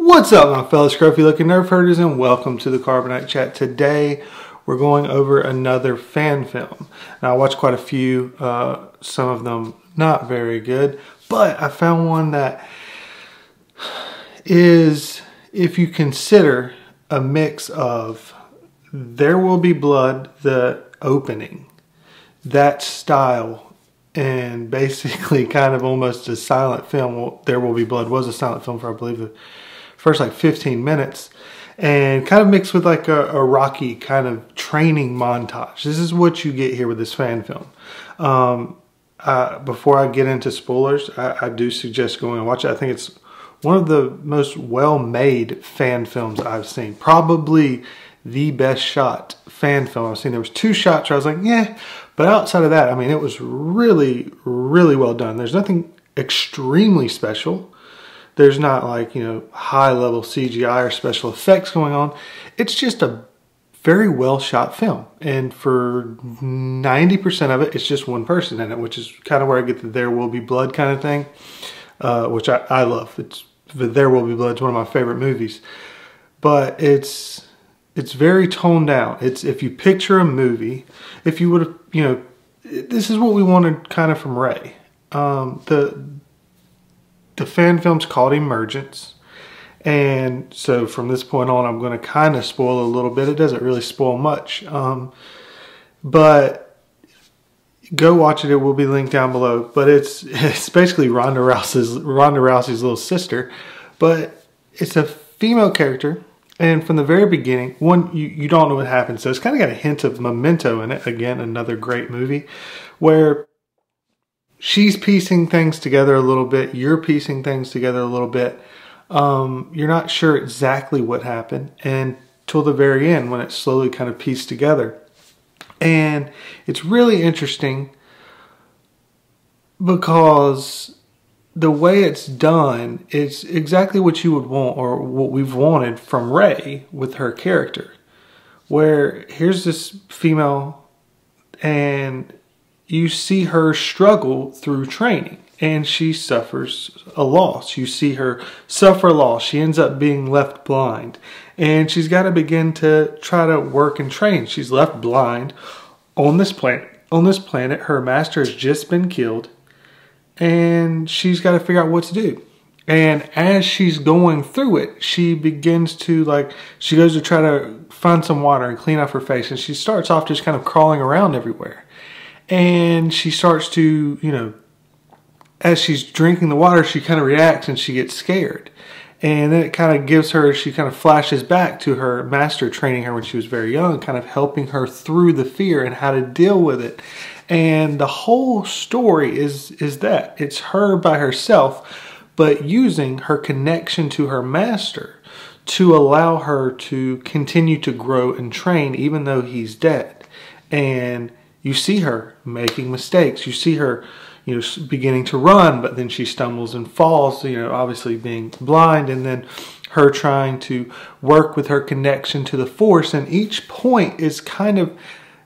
What's up, my fellow scruffy looking nerf herders, and welcome to the Carbonite Chat. Today we're going over another fan film. Now, I watched quite a few, some of them not very good, but I found one that is, if you consider a mix of There Will Be Blood, the opening, that style, and basically kind of almost a silent film. Well, There Will Be Blood was a silent film for, I believe, the first like 15 minutes, and kind of mixed with like a Rocky kind of training montage. This is what you get here with this fan film. Before I get into spoilers, I do suggest going and watch it. I think it's one of the most well-made fan films I've seen. Probably the best shot fan film I've seen. There was two shots where I was like, yeah, but outside of that, I mean, it was really, really well done. There's nothing extremely special. There's not like, you know, high-level CGI or special effects going on. It's just a very well shot film. And for 90% of it, it's just one person in it, which is kind of where I get the There Will Be Blood kind of thing, which I love. There Will Be Blood. It's one of my favorite movies. But it's very toned down. It's, if you picture a movie, if you would have, you know, this is what we wanted kind of from Ray. The fan film's called Emergence, and so from this point on, I'm going to kind of spoil a little bit. It doesn't really spoil much, but go watch it. It will be linked down below. But it's basically Ronda Rousey's little sister, but it's a female character, and from the very beginning, you don't know what happens. So it's kind of got a hint of Memento in it. Again, another great movie where she's piecing things together a little bit. You're piecing things together a little bit. You're not sure exactly what happened until the very end when it's slowly kind of pieced together. And it's really interesting because the way it's done is exactly what you would want, or what we've wanted from Ray with her character. Where here's this female, and you see her struggle through training, and she suffers a loss. You see her suffer a loss. She ends up being left blind, and she's got to begin to try to work and train. She's left blind on this planet. On this planet, her master has just been killed, and she's got to figure out what to do. And as she's going through it, she begins to, she goes to try to find some water and clean off her face, and she starts off just kind of crawling around everywhere. And she starts to, you know, as she's drinking the water, she kind of reacts and she gets scared. And then it kind of gives her, she kind of flashes back to her master training her when she was very young, kind of helping her through the fear and how to deal with it. And the whole story is that. It's her by herself, but using her connection to her master to allow her to continue to grow and train even though he's dead. And you see her making mistakes. You see her, you know, beginning to run, but then she stumbles and falls, you know, obviously being blind, and then her trying to work with her connection to the Force. And each point is kind of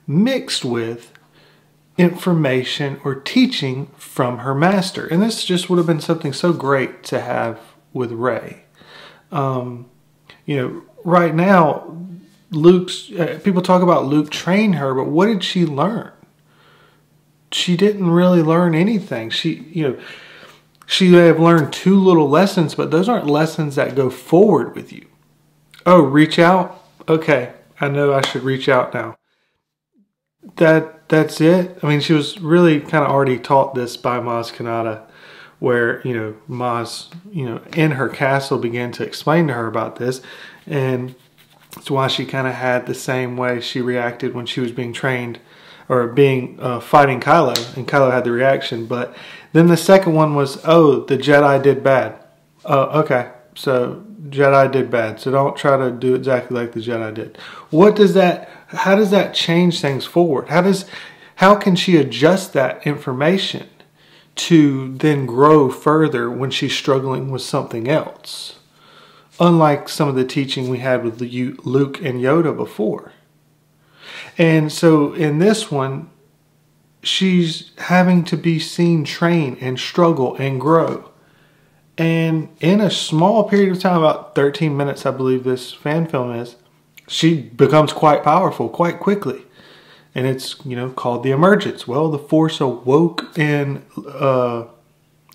mixed with information or teaching from her master. And this just would have been something so great to have with Rey. You know, right now, people talk about Luke trained her, but what did she learn? She didn't really learn anything. She may have learned two little lessons, but those aren't lessons that go forward with you. Oh, reach out? Okay, I know I should reach out now. That's it? I mean, she was really kind of already taught this by Maz Kanata, where, you know, Maz, you know, in her castle began to explain to her about this, and that's why she kind of had the same way she reacted when she was being trained, or being fighting Kylo, and Kylo had the reaction. But then the second one was, oh, the Jedi did bad. Oh, okay, so Jedi did bad, so don't try to do exactly like the Jedi did. What does that, how does that change things forward? How can she adjust that information to then grow further when she's struggling with something else? Unlike some of the teaching we had with Luke and Yoda before. And so in this one, she's having to be seen train and struggle and grow. And in a small period of time, about 13 minutes, I believe this fan film is, she becomes quite powerful quite quickly. And it's, called the Emergence. Well, the Force awoke in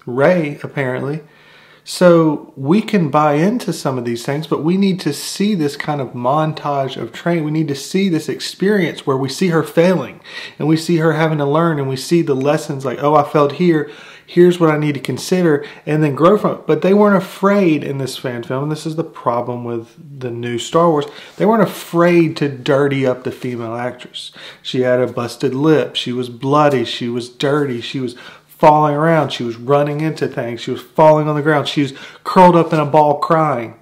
Rey, apparently. So we can buy into some of these things, but we need to see this kind of montage of training. We need to see this experience where we see her failing and we see her having to learn, and we see the lessons like, oh, I failed here. Here's what I need to consider, and then grow from it. But they weren't afraid in this fan film, and this is the problem with the new Star Wars. They weren't afraid to dirty up the female actress. She had a busted lip. She was bloody. She was dirty. She was falling around. She was running into things. She was falling on the ground. She was curled up in a ball crying.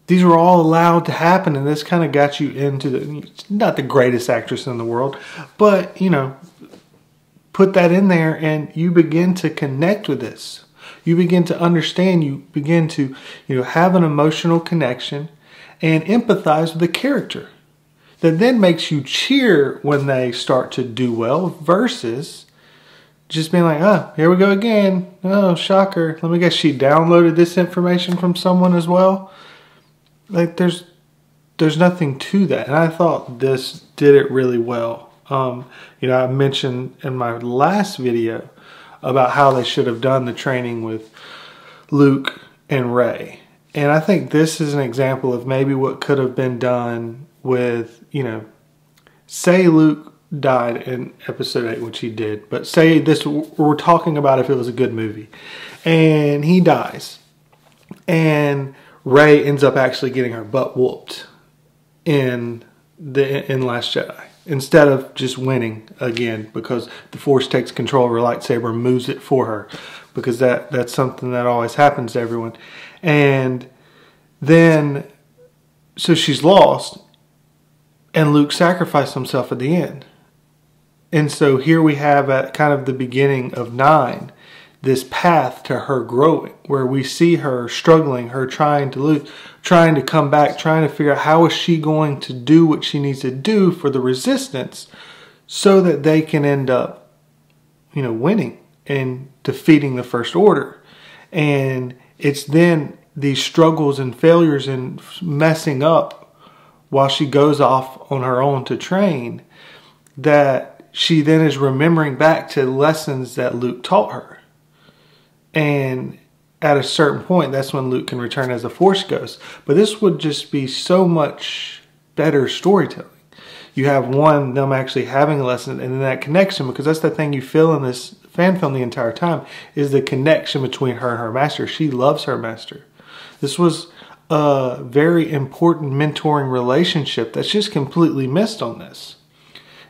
These were all allowed to happen, and this kind of got you into not the greatest actress in the world, but, put that in there and you begin to connect with this. You begin to understand. You begin to, have an emotional connection and empathize with the character. That then makes you cheer when they start to do well versus just being like, oh, here we go again. Oh, shocker. Let me guess, she downloaded this information from someone as well. Like, there's nothing to that. And I thought this did it really well. I mentioned in my last video about how they should have done the training with Luke and Rey. And I think this is an example of maybe what could have been done with, say Luke died in episode 8, which he did, but say this, we're talking about if it was a good movie, and he dies, and Rey ends up actually getting her butt whooped in Last Jedi, instead of just winning again because the Force takes control of her lightsaber and moves it for her, because that's something that always happens to everyone. And then, so she's lost, and Luke sacrificed himself at the end. And so here we have at kind of the beginning of 9, this path to her growing, where we see her struggling, her trying to come back, trying to figure out how is she going to do what she needs to do for the Resistance so that they can end up, winning and defeating the First Order. And it's then these struggles and failures and messing up while she goes off on her own to train that she then is remembering back to lessons that Luke taught her. And at a certain point, that's when Luke can return as a Force ghost. But this would just be so much better storytelling. You have them actually having a lesson, and then that connection, because that's the thing you feel in this fan film the entire time, is the connection between her and her master. She loves her master. This was a very important mentoring relationship that's just completely missed on this.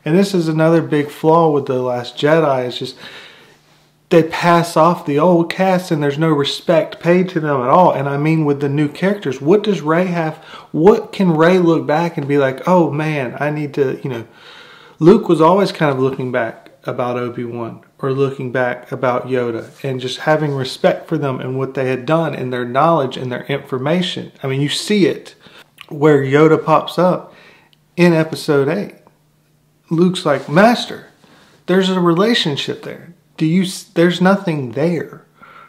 And this is another big flaw with The Last Jedi, is just they pass off the old cast and there's no respect paid to them at all. And I mean with the new characters, what does Rey have? What can Rey look back and be like, oh man, I need to, Luke was always kind of looking back about Obi-Wan or looking back about Yoda and just having respect for them and what they had done and their knowledge and their information. I mean, you see it where Yoda pops up in episode 8. Luke's like, Master, there's a relationship there. There's nothing there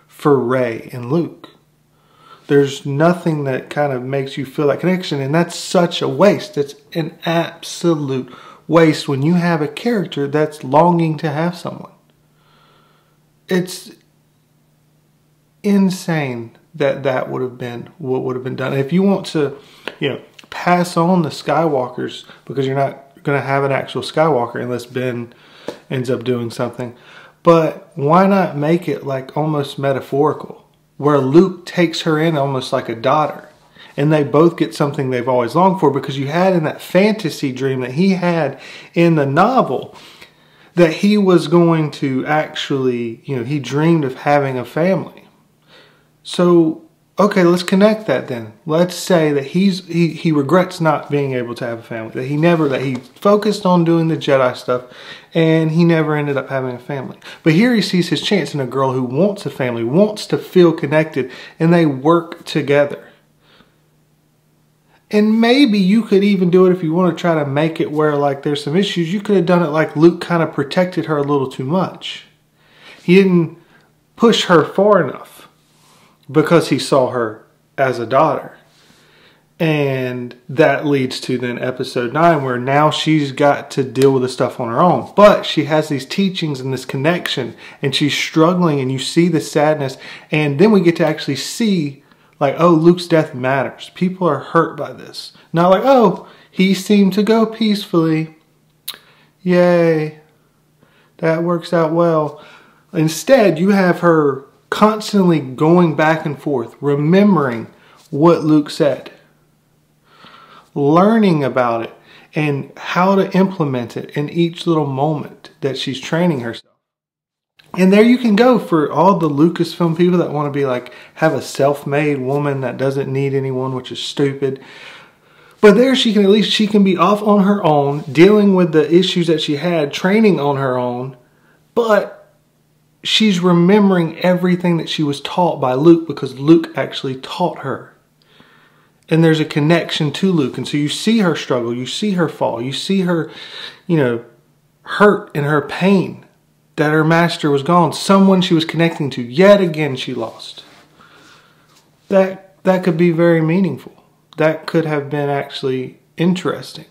for Rey and Luke. There's nothing that kind of makes you feel that connection, and that's such a waste. It's an absolute waste when you have a character that's longing to have someone. It's insane that would have been what would have been done. If you want to, pass on the Skywalkers, because you're not going to have an actual Skywalker unless Ben ends up doing something. But why not make it like almost metaphorical, where Luke takes her in almost like a daughter, and they both get something they've always longed for, because you had in that fantasy dream that he had in the novel that he was going to actually, he dreamed of having a family. So, okay, let's connect that then. Let's say that he regrets not being able to have a family. That he focused on doing the Jedi stuff and he never ended up having a family. But here he sees his chance in a girl who wants a family, wants to feel connected, and they work together. And maybe you could even do it if you want to try to make it where like there's some issues. You could have done it like Luke kind of protected her a little too much. He didn't push her far enough because he saw her as a daughter. And that leads to then episode 9, where now she's got to deal with the stuff on her own. But she has these teachings and this connection, and she's struggling, and you see the sadness. And then we get to actually see, like, oh, Luke's death matters. People are hurt by this. Not like, oh, he seemed to go peacefully. Yay. That works out well. Instead, you have her constantly going back and forth, remembering what Luke said, learning about it, and how to implement it in each little moment that she's training herself. And there you can go for all the Lucasfilm people that want to be like, have a self-made woman that doesn't need anyone, which is stupid. But there she can be off on her own, dealing with the issues that she had, training on her own, but she's remembering everything that she was taught by Luke because Luke actually taught her. And there's a connection to Luke. And so you see her struggle, you see her fall, you see her, hurt and her pain that her master was gone. Someone she was connecting to, yet again she lost. That could be very meaningful. That could have been actually interesting.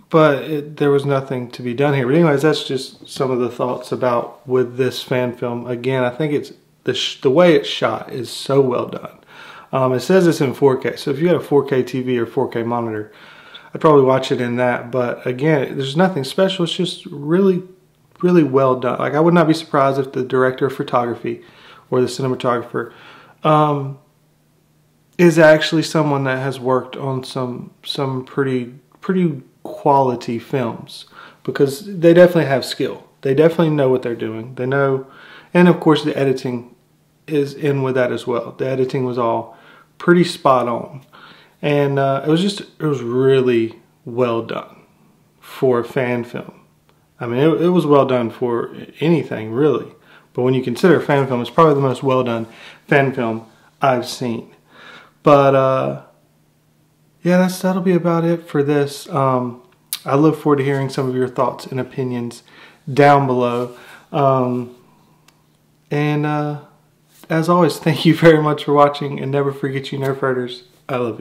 But there was nothing to be done here. But anyways, that's just some of the thoughts about with this fan film. Again, I think it's the way it's shot is so well done. It says it's in 4K. So if you had a 4K TV or 4K monitor, I'd probably watch it in that. But again, there's nothing special. It's just really, really well done. Like, I would not be surprised if the director of photography or the cinematographer is actually someone that has worked on some pretty quality films, because they definitely have skill. They definitely know what they're doing. They know, and of course the editing is in with that as well. The editing was all pretty spot on, and it was really well done for a fan film. I mean, it was well done for anything really, but when you consider a fan film, it's probably the most well done fan film I've seen. But yeah, that'll be about it for this. I look forward to hearing some of your thoughts and opinions down below. And as always, thank you very much for watching, and never forget, you Nerf herders, I love you.